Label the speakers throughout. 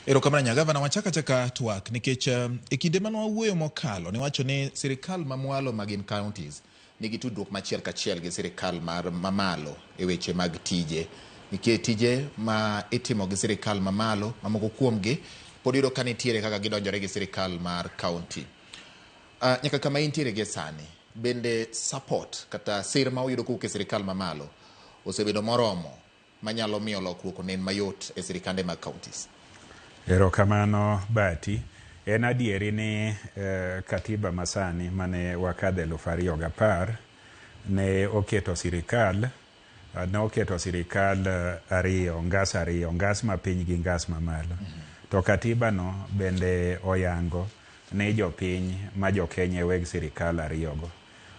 Speaker 1: Erokamano gavana wachaka chaka twak nikech e kinde mane wawuoyo mokalo ne wacho ni sirikal mamwalo magin counties nigi tudruok machiel kachiel gi sirikal mar mamalo e weche mag tije. Nikech tije ma itimo gi sirikal mamalo mamoko kuomgi pod yudo ka nitiere kaka gidonjore gi sirikal mar county. Nyaka kama intiere gi sani bende support kata sir ma uyudo kowuok e sirikal mamalo osebedo moromo manyalo miyo lokruok onen mayot e sirikande mag counties.
Speaker 2: Erokamano Bati, en adieri ni katiba masani mane wakadhe 2010 ne oketo sirikal ariyo, ngas mapiny gi ngas mamalo. To katiba no bende oyango ni jopiny ma jokenya weg sirikal ariyogo.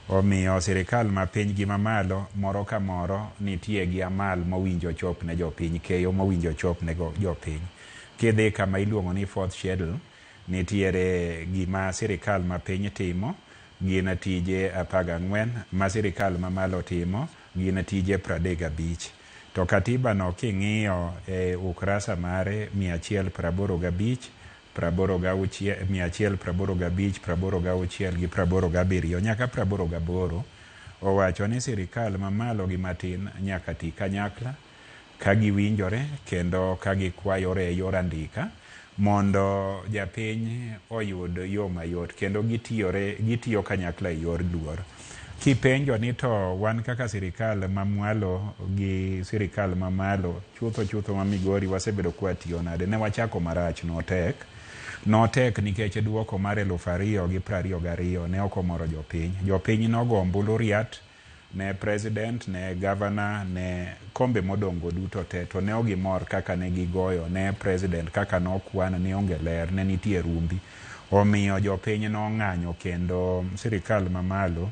Speaker 2: Omiyo sirikal mapiny gi mamalo moro ka moro nitie gi amal mowinjo chop ne jopiny, keyo mowinjo chop ne jopiny. Kidhi kama iluongo ni fourth schedule nitiere gima sirikal mapiny timo gin tije 14 ma sirikal mamalo timo gin tije 35. To katiba no king'iyo e ukrasa mare 185, 186 gi 87 nyaka 88 owacho ni sirikal mamalo gi matin nyaka ti kanyakla ka giwinjore kendo ka gikwayore e yor andika mondo japiny oyud yo mayot kendo gitiyo kanyakla e yor luor. Kipenjo ni to wan kaka sirikal mamwalo gi sirikal mamalo chutho ma Migori wasebedo kwa tiyo nade, ne wachako marach notek nikech duoko mar 2022 ne okomoro jopiny. Jopiny nogo ombulu riat ne president, ne governor, ne kombe modongo duto te, to ne ogimor kaka ne gigoyo ne president kaka nokwan ne onge ler, ne nitie rumbi. Omiyo jopiny nong'anyo kendo sirikal mamalo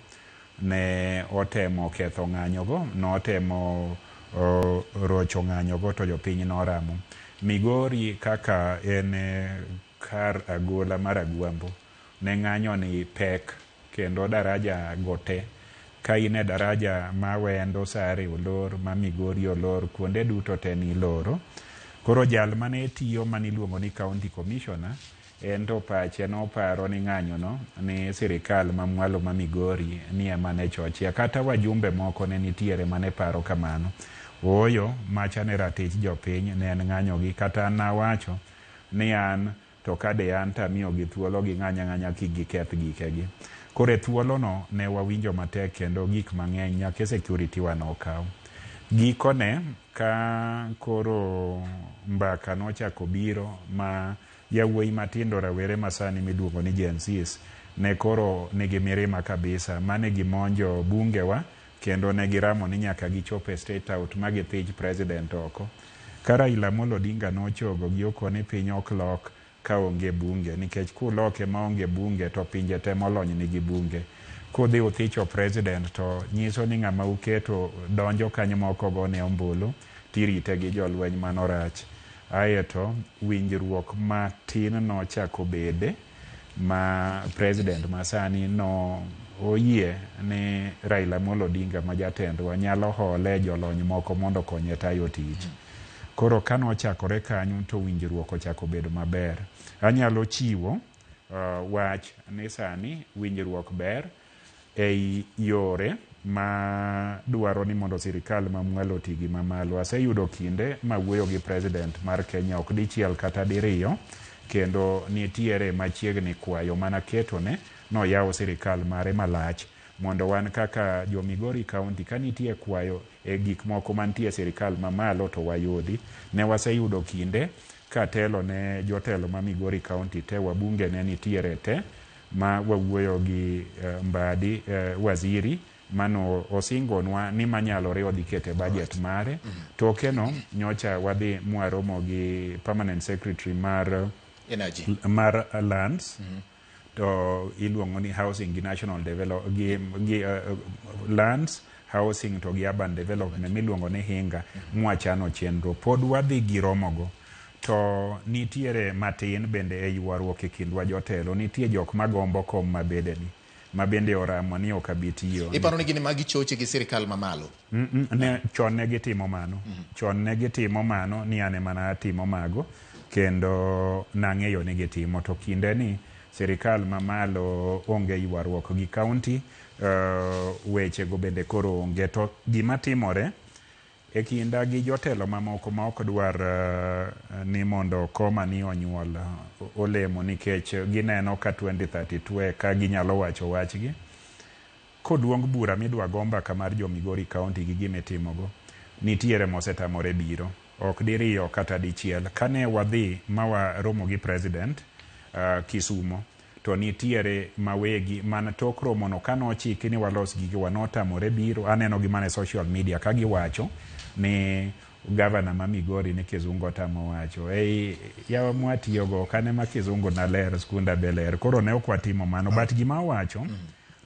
Speaker 2: ne otemo ketho ng'anyogo, notemo rocho ng'anyogo to jopiny noramo. Migori kaka en kar agola mar Agwambo ne ng'anyo ni pek kendo daraja gote. Ka ine daraja ma Wendo Sare olor, ma Migori olor, kuonde duto te ni loro. Koro jal mane tiyo maniluongo ni county commissioner en to pache noparo ni ng'anyo no ni sirikal mamwalo ma Migori ni ema ne chochia, kata wajumbe moko ne nitiere mane paro kamano. Oyo macha ne ratich jopiny ne en ng'anyo gi, kata nawacho ni an to kade an tamiyo gi thuolo gi ng'anya kigiketh gikegi. Kore thuolo no ne wawinjo matek kendo gik mang'eny nyaka security wa nokaw. Gikone ka koro mbaka nochako biro ma yawuoyi matindo rawere masani miluongo ni Gen Zs ne koro nigi mirima kabisa, mane gimonjo bunge wa kendo ne giramo ni nyaka gichope state out ma githich president oko. Ka Raila Amolo Odinga nochogo gi okone piny ok lok ka onge bunge, nikech kuloke ma onge bunge to pinje te molony nigi bunge. Kudhi uthicho president to nyiso ni ng'ama uketo donjo kanyo moko go ne ombulu tirite gi jolweny manorach. Aeto winjruok matin nochako bede ma president masani no oyie ni Raila Amolo Odinga ma jatendwa nyalo hole jolony moko mondo konye tayo tich. Koro ka nochakore kanyo to winjruok ochako bedo maber. Anyalo chiwo wach ni sani winjruok ber ei yore ma dwaro ni mondo sirikal mamwalo tigi mamalo. Aseyudo kinde ma wuoyo gi president mar Kenya ok dichiel kata diriyo, kendo nitiere machiegni kwayo mana ketone no yawo sirikal mare malach mondo wan kaka jo Migori County ka nitie kwayo e gik moko mantie sirikal mamalo to wayudi. Ne waseyudo kinde ka telo ne jotelo ma Migori County te, wabunge ne nitiere te ma wawuoyo gi Mbadi waziri mano osingonwa ni manyalore odhi kete budget mare. Tokeno nyocha wadhi mwaromo gi permanent secretary mar
Speaker 1: energy
Speaker 2: mar lands to iluongo ni housing gi national development gi lands, housing to gi urban development miluongo ni Hinga. Mwachano chenro pod wadhi giromogo. To nitiere matin bende e ywaruok e kindwa jotelo, nitie jok magombo kom mabedeni ma bende oramo ni ok abitiyo.
Speaker 1: Iparo ni gini magi choche gi sirikal mamalo?
Speaker 2: Ne chon ne gitimo mano. Chon ne gitimo mano ni ane mana timo mago. kendo nang'eyo ni gitimo. To kinde ni sirikal mamalo onge ywaruok gi kaunti, weche go bende koro onge. To gima timore e kinda gi jotelo mamoko ma ok dwar ni mondo koma ni onyuol olemo, nikech gineno ka 2032 ka ginyalo wacho wachgi. Koduong bura midwa gomba kamar jo Migori County gi gimitimogo, nitiere mosetamore biro, ok diriyo kata dichiel. Kane wadhi ma waromo gi president Kisumo, to nitiere mawegi man tok romono kanochiki ni walos gigi wanotamore biro. Aneno gi mane social media ka giwacho ni gavana ma Migori ni Kizungu tamo wacho yawa mwatiyogo kane ma Kizungu na ler skunda beler, koro ne okwatimo mano. But gima wacho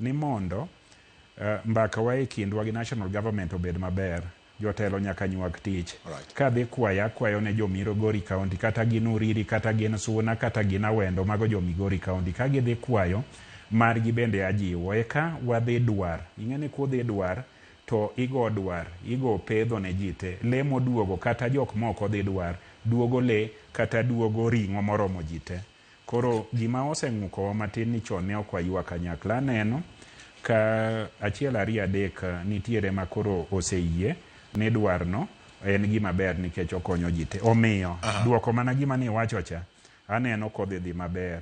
Speaker 2: ni mondo mbaka wa e kindwa gi national government obed maber, jotelo nyaka nyuak tich. Ka dhi kwayo ne jo Migori County, kata gin Uriri, kata gin Suna, kata gin Awendo, mago jo Migori County, ka gidhi kwayo margi bende ajiwo. Eka wadhi dwar, ing'eni kudhi dwar to igo dwar, igo pedho ne jite. Lemo duogo kata jok moko dhi dwar, duogo le kata duogo ring'o moromo jite. Koro gima oseng'uko matin ni chon ne okwaywa kanyakla, neno ka achiel ariyo adek nitiere makoro oseyie ni dwarno en gima ber nikech okonyo jite. Omiyo duoko mana gima ni wacho cha, aneno kodhi dhi maber.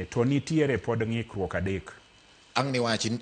Speaker 2: To nitiere pod ng'ikruok adek.
Speaker 1: Ang' ni wachi